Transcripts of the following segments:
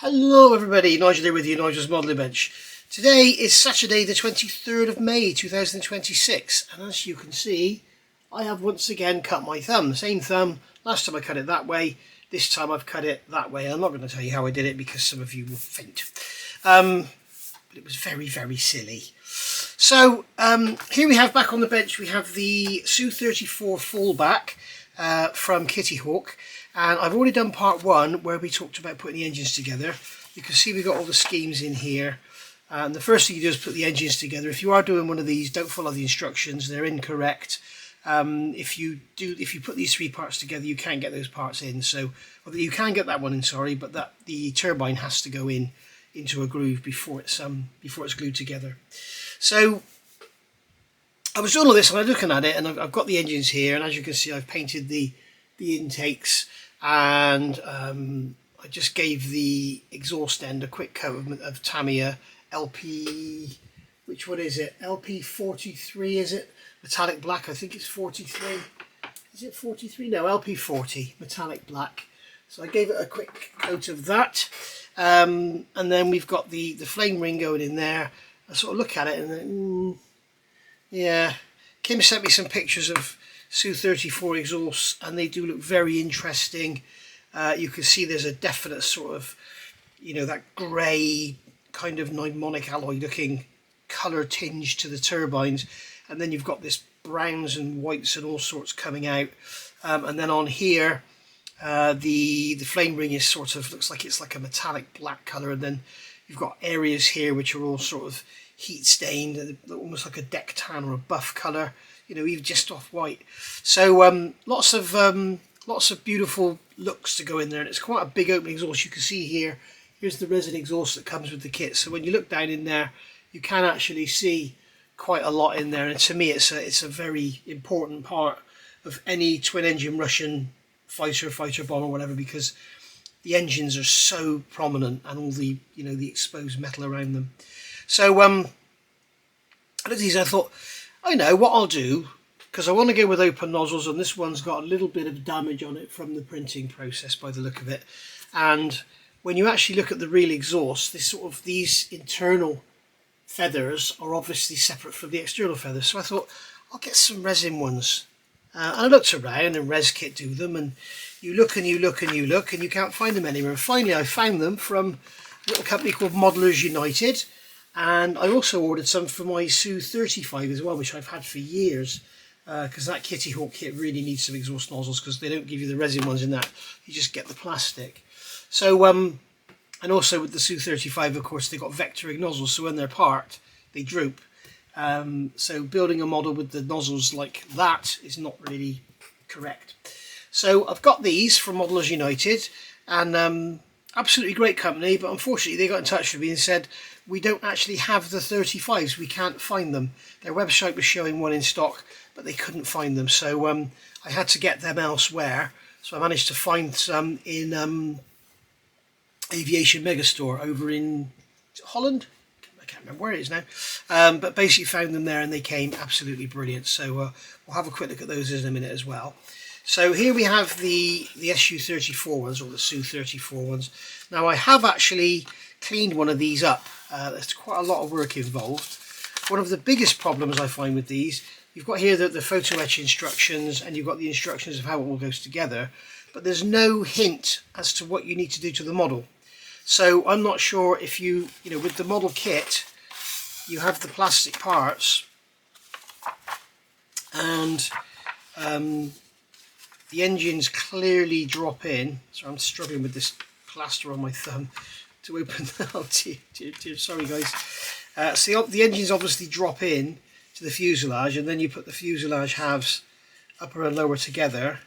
Hello everybody, Nigel here with you, Nigel's Modelling Bench. Today is Saturday the 23rd of May 2026, and as you can see I have once again cut my thumb. Same thumb, last time I cut it that way, this time I've cut it that way. I'm not going to tell you how I did it because some of you will faint. But it was very silly. So here we have back on the bench, we have the Su-34 fallback from Kitty Hawk. And I've already done part one where we talked about putting the engines together. You can see we've got all the schemes in here. And the first thing you do is put the engines together. If you are doing one of these, don't follow the instructions, they're incorrect. If you put these three parts together, you can't get those parts in. So well, you can get that one in, sorry, but the turbine has to go into a groove before it's glued together. So I was doing all this and I'm looking at it, and I've got the engines here, and as you can see I've painted the intakes, and I just gave the exhaust end a quick coat of Tamiya LP, which one is it? LP 43, is it? Metallic black, I think it's 43. Is it 43? No, LP 40, metallic black. So I gave it a quick coat of that, and then we've got the flame ring going in there. I sort of look at it and then, yeah, Kim sent me some pictures of Su-34 exhausts, and they do look very interesting. You can see there's a definite sort of, that grey kind of mnemonic alloy looking colour tinge to the turbines, and then you've got this browns and whites and all sorts coming out, and then on here the flame ring is sort of, looks like it's like a metallic black colour, and then you've got areas here which are all sort of heat stained, almost like a deck tan or a buff colour, even just off white. So lots of beautiful looks to go in there, and it's quite a big opening exhaust. You can see here's the resin exhaust that comes with the kit, so when you look down in there you can actually see quite a lot in there, and to me it's a very important part of any twin engine Russian fighter bomber, whatever, because the engines are so prominent and all the the exposed metal around them. So I looked at these and I thought, I know what I'll do, because I want to go with open nozzles, and this one's got a little bit of damage on it from the printing process by the look of it. And when you actually look at the real exhaust, these internal feathers are obviously separate from the external feathers. So I thought I'll get some resin ones. And I looked around, and ResKit do them, and you look and you look and you look and you can't find them anywhere. And finally I found them from a little company called Modelers United. And I also ordered some for my Su-35 as well, which I've had for years, because that Kitty Hawk kit really needs some exhaust nozzles, because they don't give you the resin ones in that, you just get the plastic. So and also with the Su-35, of course, they've got vectoring nozzles, so when they're parked they droop. So building a model with the nozzles like that is not really correct. So I've got these from Modelers United, and absolutely great company, but unfortunately they got in touch with me and said we don't actually have the 35s, we can't find them. Their website was showing one in stock, but they couldn't find them, so I had to get them elsewhere. So I managed to find some in Aviation Megastore over in Holland. I can't remember where it is now, but basically found them there, and they came absolutely brilliant. So we'll have a quick look at those in a minute as well. So here we have the Su-34 ones, or the Su-34 ones. Now I have actually cleaned one of these up. There's quite a lot of work involved. One of the biggest problems I find with these, you've got here the photo etch instructions, and you've got the instructions of how it all goes together, but there's no hint as to what you need to do to the model. So I'm not sure if with the model kit you have the plastic parts, and the engines clearly drop in. So I'm struggling with this plaster on my thumb to open. Oh dear, sorry guys. So the engines obviously drop in to the fuselage, and then you put the fuselage halves upper and lower together.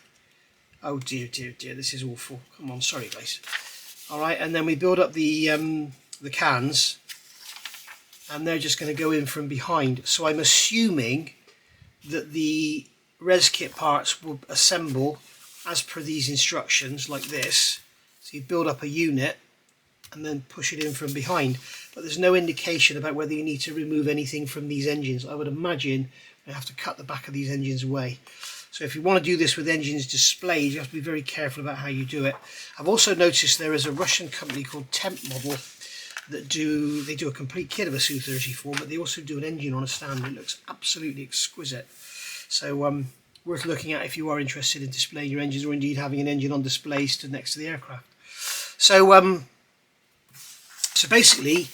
Oh dear, this is awful. Come on, sorry guys. All right, and then we build up the cans, and they're just going to go in from behind. So I'm assuming that the ResKit parts will assemble as per these instructions like this. So you build up a unit and then push it in from behind, but there's no indication about whether you need to remove anything from these engines. I would imagine I have to cut the back of these engines away. So if you want to do this with engines displayed, you have to be very careful about how you do it. I've also noticed there is a Russian company called Temp Model that do a complete kit of a Su-34, but they also do an engine on a stand. It looks absolutely exquisite. So worth looking at if you are interested in displaying your engines, or indeed having an engine on display stood next to the aircraft. So so basically,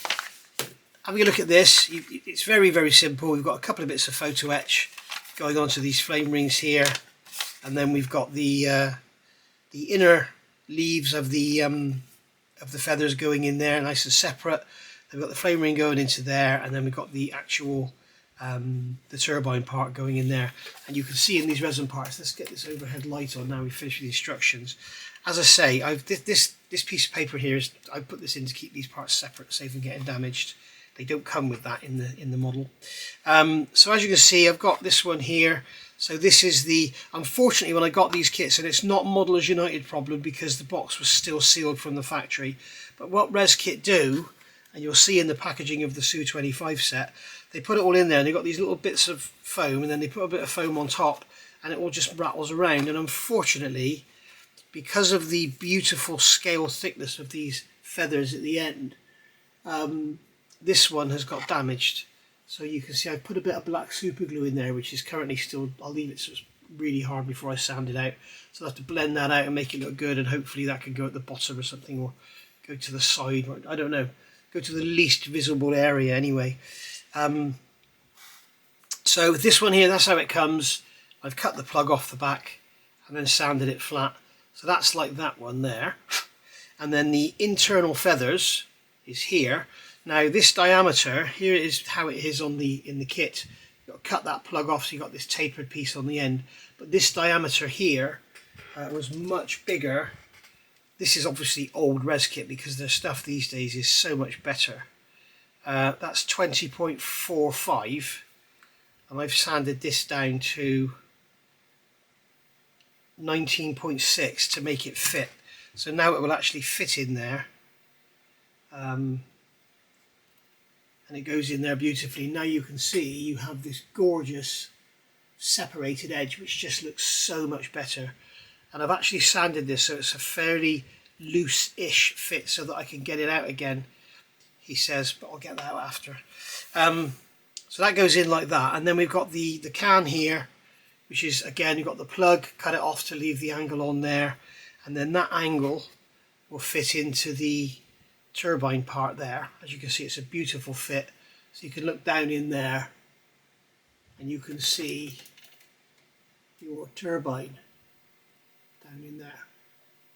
having a look at this, it's very, very simple. We've got a couple of bits of photo etch going onto these flame rings here, and then we've got the inner leaves of the feathers going in there, nice and separate. Then we've got the flame ring going into there, and then we've got the actual the turbine part going in there. And you can see in these resin parts, let's get this overhead light on now we've finished with the instructions. As I say, this piece of paper here, I put this in to keep these parts separate, save them getting damaged. They don't come with that in the model. So as you can see, I've got this one here. So this is unfortunately when I got these kits, and it's not Modelers United problem because the box was still sealed from the factory, but what ResKit do, and you'll see in the packaging of the Su-35 set, they put it all in there and they've got these little bits of foam, and then they put a bit of foam on top and it all just rattles around. And unfortunately, because of the beautiful scale thickness of these feathers at the end, this one has got damaged. So you can see I put a bit of black super glue in there, which is currently still, I'll leave it so it's really hard before I sand it out. So I'll have to blend that out and make it look good, and hopefully that can go at the bottom or something, or go to the side, or I don't know, go to the least visible area anyway. So this one here, that's how it comes. I've cut the plug off the back and then sanded it flat. So that's like that one there. And then the internal feathers is here. Now this diameter, here is how it is in the kit. You've got to cut that plug off so you've got this tapered piece on the end. But this diameter here was much bigger. This is obviously old ResKit because their stuff these days is so much better. That's 20.45, and I've sanded this down to 19.6 to make it fit. So now it will actually fit in there. And it goes in there beautifully. Now you can see you have this gorgeous separated edge which just looks so much better. And I've actually sanded this so it's a fairly loose-ish fit so that I can get it out again, he says, but I'll get that out after. So that goes in like that, and then we've got the can here, which is, again, you've got the plug, cut it off to leave the angle on there, and then that angle will fit into the turbine part there. As you can see, it's a beautiful fit. So you can look down in there and you can see your turbine down in there.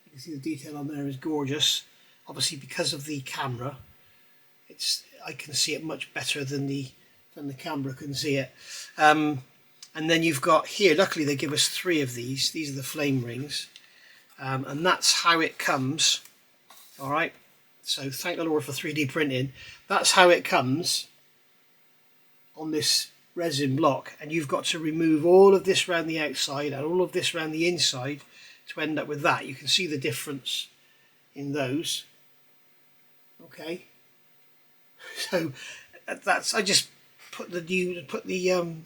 You can see the detail on there is gorgeous. Obviously, because of the camera, I can see it much better than the camera can see it. And then you've got here, luckily they give us 3 of these. These are the flame rings. And that's how it comes. All right. So thank the Lord for 3D printing. That's how it comes on this resin block. And you've got to remove all of this around the outside and all of this around the inside to end up with that. You can see the difference in those. Okay. So that's, I just put the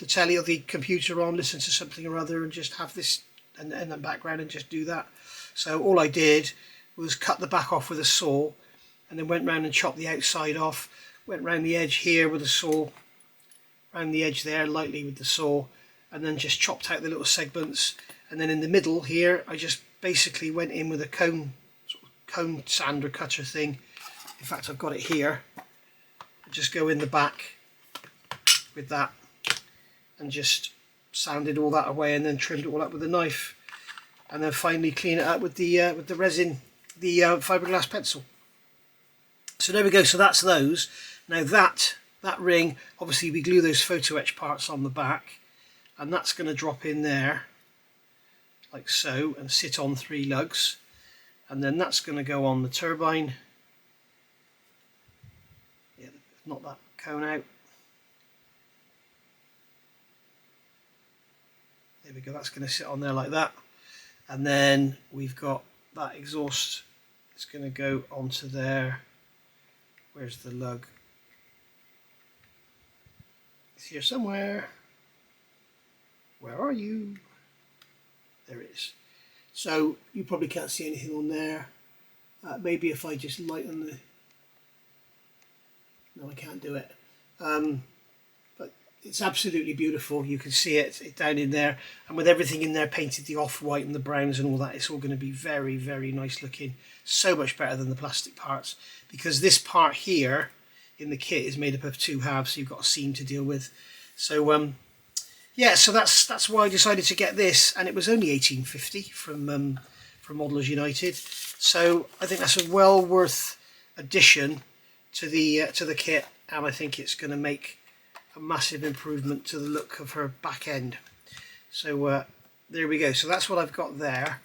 telly or the computer on, listen to something or other, and just have this in the background and just do that. So all I did was cut the back off with a saw, and then went round and chopped the outside off, went round the edge here with a saw, round the edge there lightly with the saw, and then just chopped out the little segments. And then in the middle here I just basically went in with a cone sander cutter thing. In fact, I've got it here. Just go in the back with that and just sanded all that away, and then trimmed it all up with a knife, and then finally clean it up with the resin, the fiberglass pencil. So there we go. So that's those. Now that ring, obviously we glue those photo etch parts on the back, and that's going to drop in there like so and sit on 3 lugs, and then that's going to go on the turbine. Yeah, knock that cone out. There we go, that's going to sit on there like that. And then we've got that exhaust, it's going to go onto there. Where's the lug? It's here somewhere. Where are you? there it is. So you probably can't see anything on there. Maybe if I just lighten the... No, I can't do it. But it's absolutely beautiful. You can see it down in there, and with everything in there painted the off-white and the browns and all that, it's all going to be very, very nice looking. So much better than the plastic parts, because this part here in the kit is made up of 2 halves, so you've got a seam to deal with. So yeah, so that's why I decided to get this, and it was only $18.50 from Modelers United. So I think that's a well worth addition to the kit, and I think it's going to make a massive improvement to the look of her back end. So there we go. So that's what I've got there.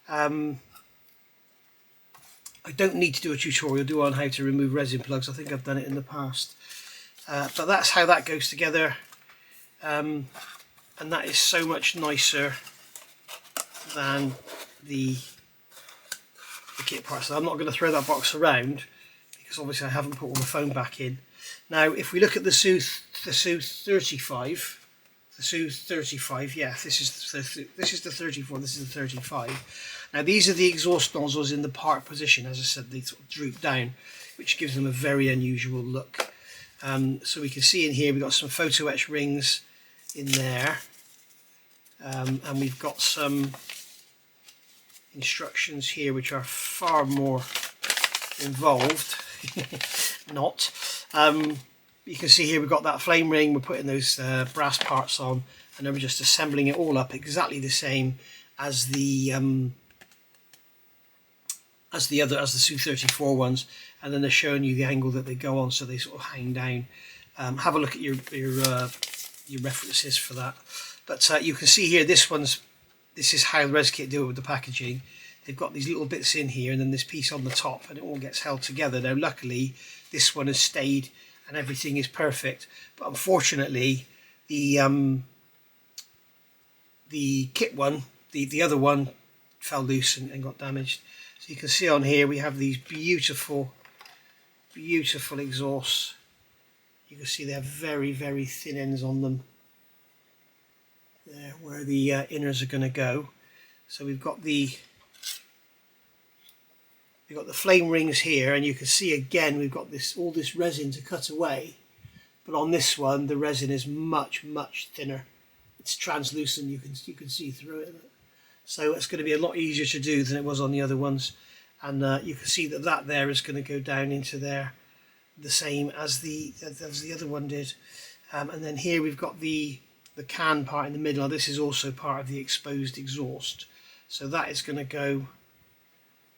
I don't need to do a tutorial, do I, on how to remove resin plugs. I think I've done it in the past. But that's how that goes together. And that is so much nicer than the kit parts. So I'm not going to throw that box around, because obviously I haven't put all the foam back in. Now, if we look at the Su-35, yeah, this is the 34, this is the 35. Now these are the exhaust nozzles in the park position. As I said, they sort of droop down, which gives them a very unusual look. So we can see in here we've got some photo etch rings in there, and we've got some instructions here which are far more involved. Not. You can see here we've got that flame ring. We're putting those brass parts on, and then we're just assembling it all up exactly the same as the Su-34 ones, and then they're showing you the angle that they go on, so they sort of hang down. Have a look at your references for that. But you can see here, this is how the Res Kit do it with the packaging. They've got these little bits in here and then this piece on the top, and it all gets held together. Now luckily this one has stayed and everything is perfect, but unfortunately the kit one, the other one, fell loose and got damaged. So you can see on here we have these beautiful exhausts. You can see they have very, very thin ends on them there where the inners are going to go. So we've got the flame rings here, and you can see again we've got all this resin to cut away, but on this one the resin is much thinner. It's translucent, you can see through it, so it's going to be a lot easier to do than it was on the other ones. And you can see that there is going to go down into there the same as the other one did. And then here we've got the can part in the middle. This is also part of the exposed exhaust, so that is going to go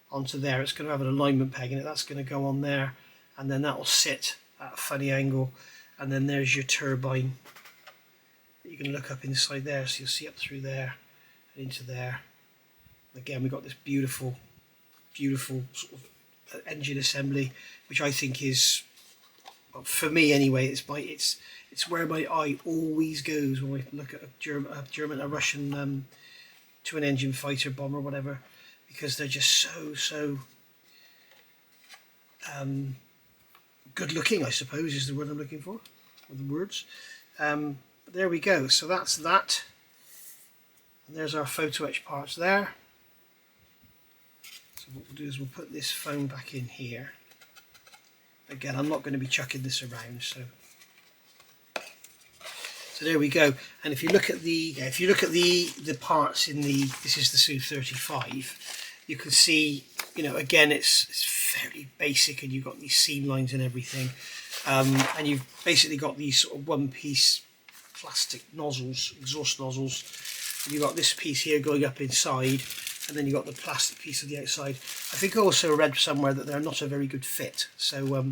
onto there. It's going to have an alignment peg in it. That's going to go on there, and then that will sit at a funny angle, and then there's your turbine that you can look up inside there, so you'll see up through there and into there. Again, we've got this beautiful sort of engine assembly, which I think is, well, for me anyway, it's where my eye always goes when I look at a Russian twin engine fighter bomber or whatever, because they're just so good looking, I suppose is the word I'm looking for, or the words. But there we go. So that's that, and there's our photo etch parts there. So what we'll do is we'll put this foam back in here. Again, I'm not going to be chucking this around, so there we go. And if you look at the parts in this is the Su-35, you can see, you know, again it's fairly basic, and you've got these seam lines and everything, and you've basically got these sort of one-piece plastic nozzles, exhaust nozzles, and you've got this piece here going up inside, and then you've got the plastic piece of the outside. I think I also read somewhere that they're not a very good fit, so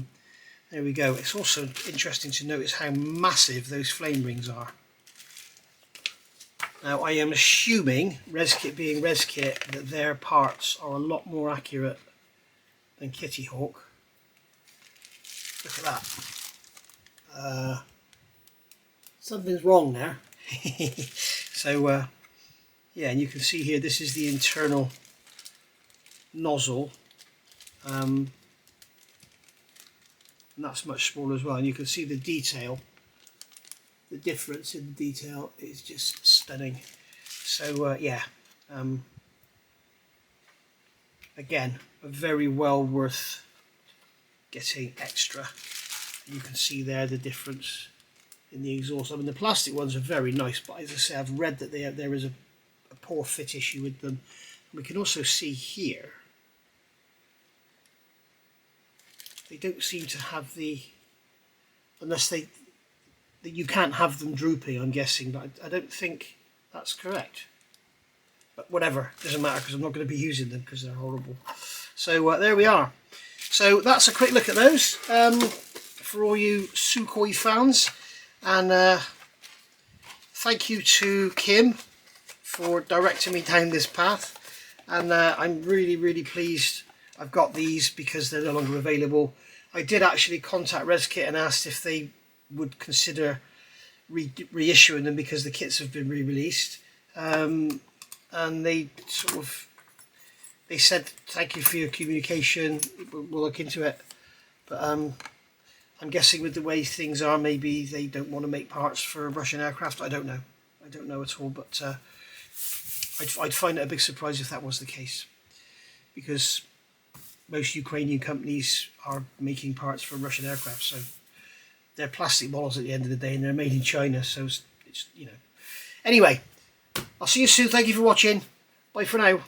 there we go. It's also interesting to notice how massive those flame rings are. Now I am assuming, Res Kit being Res Kit, that their parts are a lot more accurate than Kitty Hawk. Look at that. Something's wrong there. So yeah, and you can see here this is the internal nozzle, and that's much smaller as well, and you can see the detail. The difference in the detail is just stunning. So yeah, Again, a very well worth getting extra. You can see there the difference in the exhaust. I mean, the plastic ones are very nice, but as I say, I've read that there is a poor fit issue with them. We can also see here they don't seem to have the, unless you can't have them drooping, I'm guessing, but I don't think that's correct. But whatever, doesn't matter, because I'm not going to be using them because they're horrible. So there we are. So that's a quick look at those for all you Sukhoi fans. And thank you to Kim for directing me down this path. And I'm really pleased I've got these because they're no longer available. I did actually contact ResKit and asked if they would consider reissuing them because the kits have been re-released. And they they said thank you for your communication, we'll look into it. But I'm guessing with the way things are, maybe they don't want to make parts for Russian aircraft. I don't know at all, but I'd find it a big surprise if that was the case, because most Ukrainian companies are making parts for Russian aircraft, so they're plastic models at the end of the day, and they're made in China, so it's you know. Anyway, I'll see you soon. Thank you for watching. Bye for now.